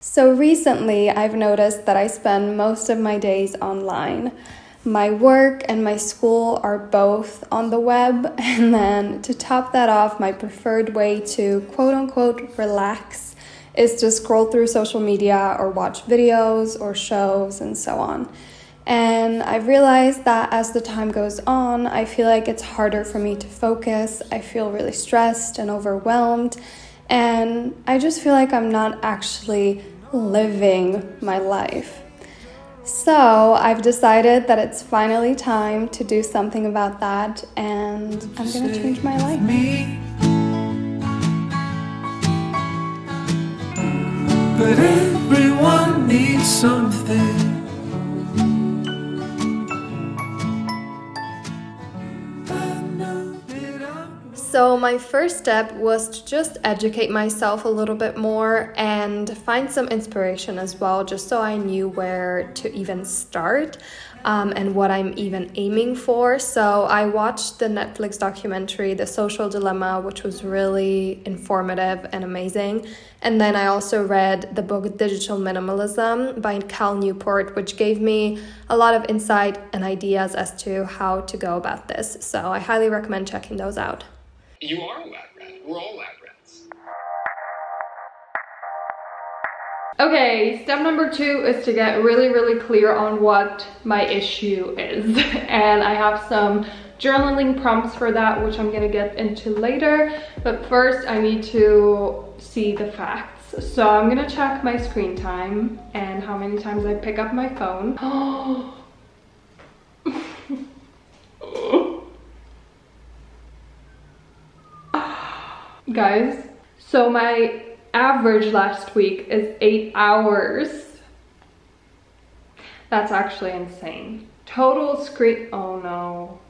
So recently, I've noticed that I spend most of my days online. My work and my school are both on the web, and then to top that off, my preferred way to quote-unquote relax is to scroll through social media or watch videos or shows and so on. And I've realized that as the time goes on, I feel like it's harder for me to focus. I feel really stressed and overwhelmed, and I just feel like I'm not actually living my life. So I've decided that it's finally time to do something about that, and I'm gonna change my life. But everyone needs something. So my first step was to just educate myself a little bit more and find some inspiration as well, just so I knew where to even start and what I'm even aiming for. So I watched the Netflix documentary, The Social Dilemma, which was really informative and amazing. And then I also read the book Digital Minimalism by Cal Newport, which gave me a lot of insight and ideas as to how to go about this. So I highly recommend checking those out. You are a lab rat. We're all lab rats. Okay, step number 2 is to get really clear on what my issue is. And I have some journaling prompts for that, which I'm gonna get into later. But first, I need to see the facts. So I'm gonna check my screen time and how many times I pick up my phone. Guys, so my average last week is 8 hours. That's actually insane. Oh no.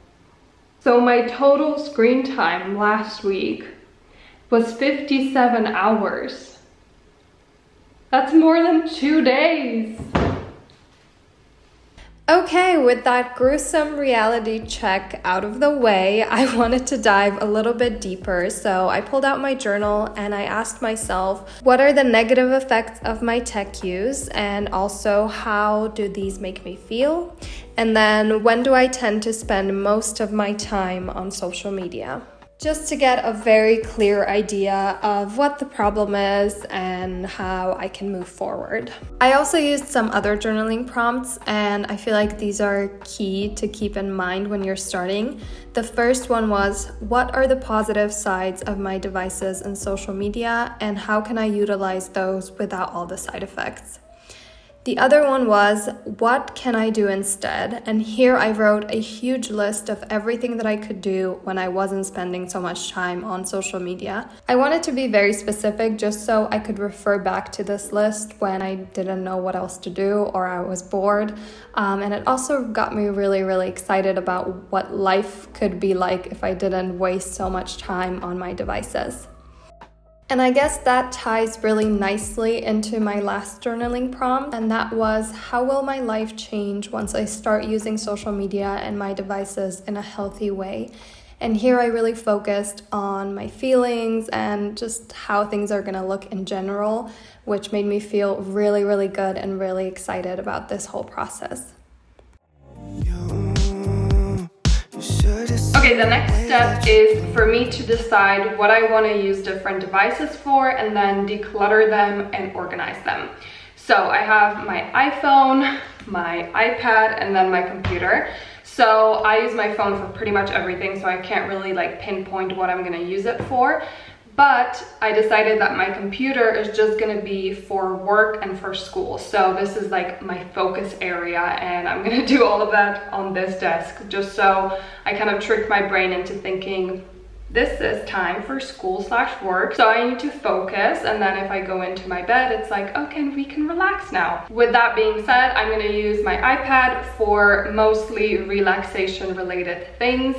So my total screen time last week was 57 hours. That's more than 2 days. Okay, with that gruesome reality check out of the way, I wanted to dive a little bit deeper. So I pulled out my journal and I asked myself, what are the negative effects of my tech use? And also, how do these make me feel? And then, when do I tend to spend most of my time on social media? Just to get a very clear idea of what the problem is and how I can move forward. I also used some other journaling prompts, and I feel like these are key to keep in mind when you're starting. The first one was, what are the positive sides of my devices and social media, and how can I utilize those without all the side effects? The other one was, what can I do instead? And here I wrote a huge list of everything that I could do when I wasn't spending so much time on social media. I wanted to be very specific just so I could refer back to this list when I didn't know what else to do or I was bored. And it also got me really excited about what life could be like if I didn't waste so much time on my devices. And I guess that ties really nicely into my last journaling prompt, and that was, how will my life change once I start using social media and my devices in a healthy way? And here I really focused on my feelings and just how things are gonna look in general, which made me feel really good and really excited about this whole process. Okay, the next step is for me to decide what I want to use different devices for and then declutter them and organize them. So I have my iPhone, my iPad, and then my computer. So I use my phone for pretty much everything, so I can't really like pinpoint what I'm going to use it for. But I decided that my computer is just gonna be for work and for school. So this is like my focus area, and I'm gonna do all of that on this desk, just so I kind of tricked my brain into thinking this is time for school/work. So I need to focus, and then if I go into my bed, it's like, okay, we can relax now. With that being said, I'm gonna use my iPad for mostly relaxation related things.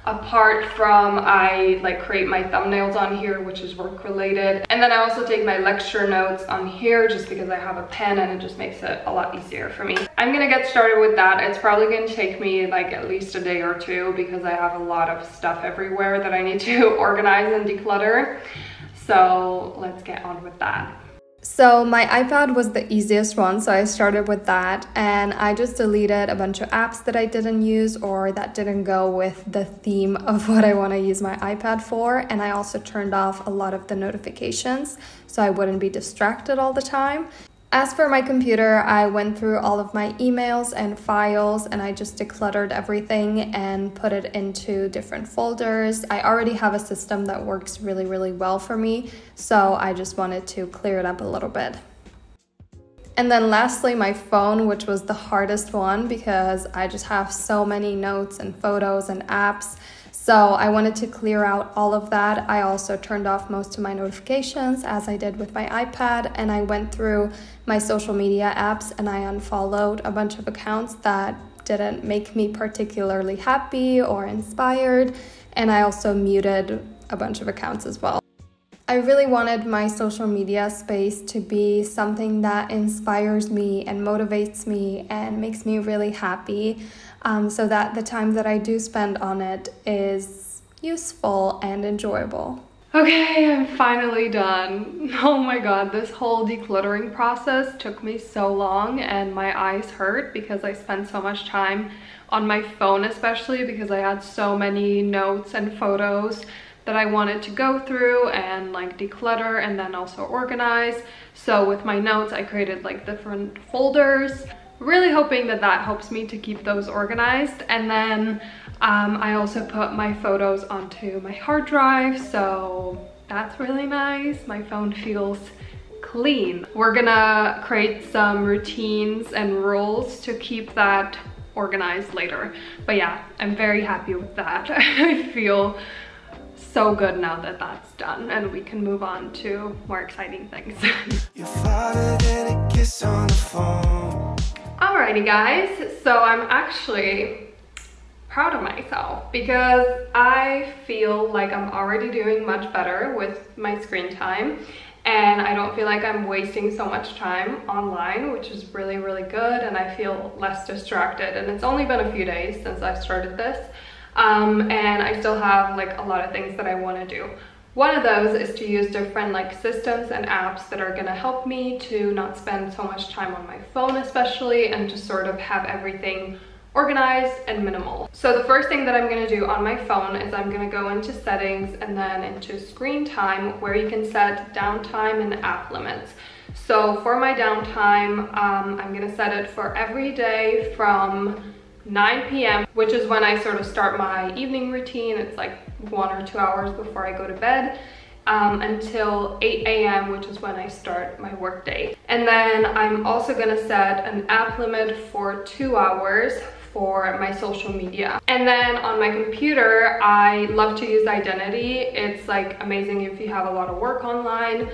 Apart from, I like create my thumbnails on here, which is work related. And then I also take my lecture notes on here just because I have a pen and it just makes it a lot easier for me. I'm gonna get started with that. It's probably gonna take me like at least a day or two because I have a lot of stuff everywhere that I need to organize and declutter. So let's get on with that. So my iPad was the easiest one, so I started with that, and I just deleted a bunch of apps that I didn't use or that didn't go with the theme of what I want to use my iPad for, and I also turned off a lot of the notifications so I wouldn't be distracted all the time. As for my computer, I went through all of my emails and files, and I just decluttered everything and put it into different folders. I already have a system that works really, really well for me, so I just wanted to clear it up a little bit. And then lastly, my phone, which was the hardest one because I just have so many notes and photos and apps. So I wanted to clear out all of that. I also turned off most of my notifications as I did with my iPad, and I went through my social media apps and I unfollowed a bunch of accounts that didn't make me particularly happy or inspired, and I also muted a bunch of accounts as well. I really wanted my social media space to be something that inspires me and motivates me and makes me really happy, so that the time that I do spend on it is useful and enjoyable. Okay, I'm finally done. Oh my god, this whole decluttering process took me so long and my eyes hurt because I spent so much time on my phone, especially because I had so many notes and photos that I wanted to go through and like declutter and then also organize. So with my notes, I created like different folders, really hoping that that helps me to keep those organized. And then I also put my photos onto my hard drive, so that's really nice. My phone feels clean. We're gonna create some routines and rules to keep that organized later. But yeah, I'm very happy with that. I feel so good now that that's done and we can move on to more exciting things. You're farther than a kiss on the phone. Alrighty guys, so I'm actually proud of myself because I feel like I'm already doing much better with my screen time, and I don't feel like I'm wasting so much time online, which is really, really good, and I feel less distracted. And it's only been a few days since I started this, and I still have like a lot of things that I want to do. One of those is to use different like systems and apps that are gonna help me to not spend so much time on my phone especially, and to sort of have everything organized and minimal. So the first thing that I'm gonna do on my phone is I'm gonna go into settings and then into screen time, where you can set downtime and app limits. So for my downtime, I'm gonna set it for every day from 9 p.m., which is when I sort of start my evening routine. It's like 1 or 2 hours before I go to bed, until 8 a.m., which is when I start my work day. And then I'm also gonna set an app limit for 2 hours for my social media. And then on my computer, I love to use Identity. It's like amazing if you have a lot of work online.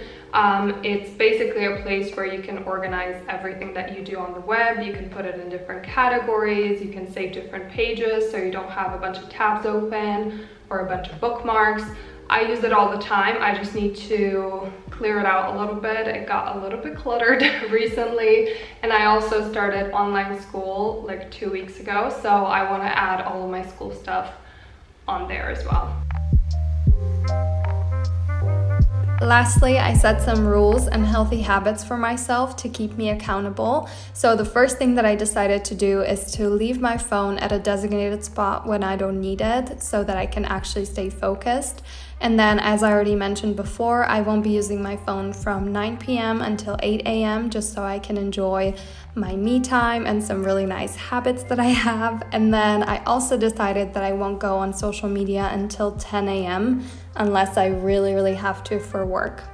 It's basically a place where you can organize everything that you do on the web. You can put it in different categories. You can save different pages so you don't have a bunch of tabs open or a bunch of bookmarks. I use it all the time. I just need to clear it out a little bit. It got a little bit cluttered recently, and I also started online school like 2 weeks ago, so I want to add all of my school stuff on there as well. Lastly, I set some rules and healthy habits for myself to keep me accountable. So the first thing that I decided to do is to leave my phone at a designated spot when I don't need it, so that I can actually stay focused. And then, as I already mentioned before, I won't be using my phone from 9 p.m. until 8 a.m. just so I can enjoy my me time and some really nice habits that I have. And then I also decided that I won't go on social media until 10 a.m. unless I really, really have to for work.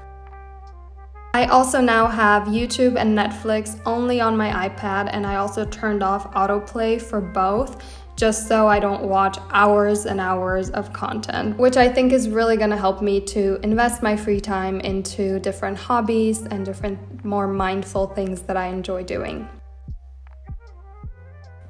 I also now have YouTube and Netflix only on my iPad, and I also turned off autoplay for both, just so I don't watch hours and hours of content, which I think is really gonna help me to invest my free time into different hobbies and different more mindful things that I enjoy doing.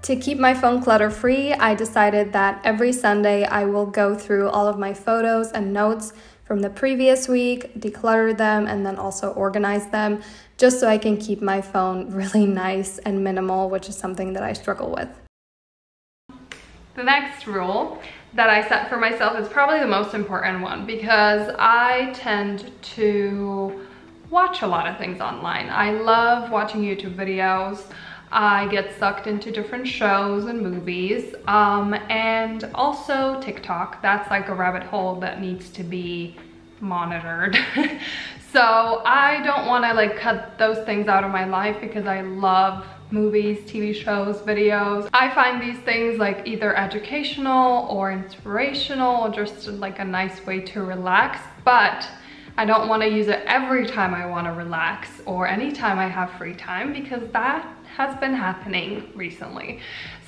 To keep my phone clutter-free, I decided that every Sunday I will go through all of my photos and notes from the previous week, declutter them, and then also organize them, just so I can keep my phone really nice and minimal, which is something that I struggle with. The next rule that I set for myself is probably the most important one, because I tend to watch a lot of things online. I love watching YouTube videos. I get sucked into different shows and movies, and also TikTok. That's like a rabbit hole that needs to be monitored. So I don't want to like cut those things out of my life because I love movies, TV shows, videos. I find these things like either educational or inspirational, or just like a nice way to relax, but I don't want to use it every time I want to relax or anytime I have free time, because that has been happening recently.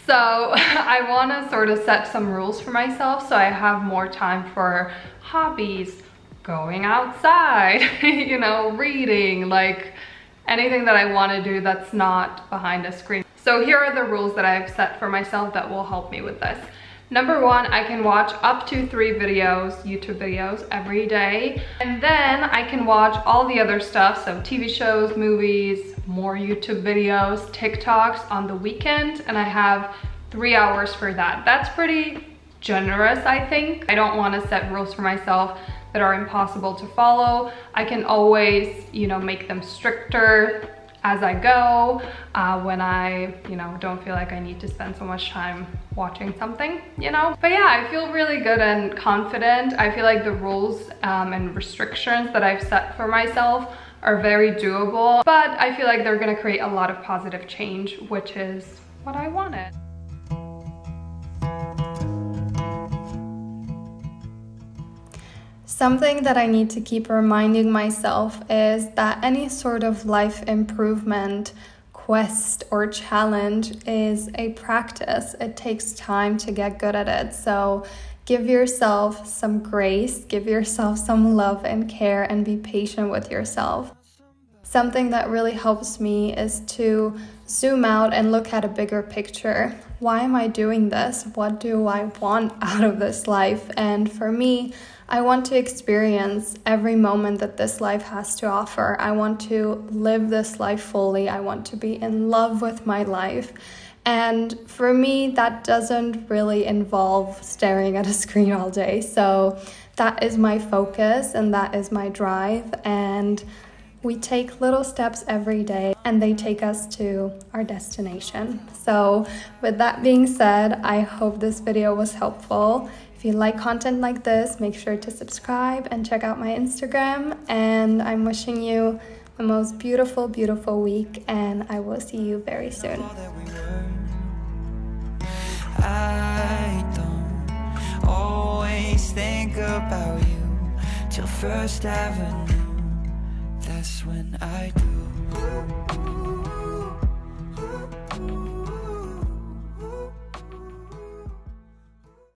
So I want to sort of set some rules for myself so I have more time for hobbies, going outside, you know, reading, like anything that I want to do that's not behind a screen. So here are the rules that I've set for myself that will help me with this. Number one, I can watch up to 3 videos, YouTube videos every day. And then I can watch all the other stuff, so TV shows, movies, more YouTube videos, TikToks on the weekend, and I have 3 hours for that. That's pretty generous, I think. I don't want to set rules for myself that are impossible to follow. I can always, you know, make them stricter as I go when I, you know, don't feel like I need to spend so much time watching something, you know. But yeah, I feel really good and confident. I feel like the rules and restrictions that I've set for myself are very doable, but I feel like they're gonna create a lot of positive change, which is what I wanted. Something that I need to keep reminding myself is that any sort of life improvement, quest, or challenge is a practice. It takes time to get good at it. So give yourself some grace, give yourself some love and care, and be patient with yourself. Something that really helps me is to zoom out and look at a bigger picture. Why am I doing this? What do I want out of this life? And for me, I want to experience every moment that this life has to offer. I want to live this life fully. I want to be in love with my life. And for me, that doesn't really involve staring at a screen all day. So that is my focus and that is my drive. And we take little steps every day and they take us to our destination. So with that being said, I hope this video was helpful. If you like content like this, make sure to subscribe and check out my Instagram. And I'm wishing you the most beautiful, beautiful week, and I will see you very soon. I don't always think about you till First Avenue. That's when I do.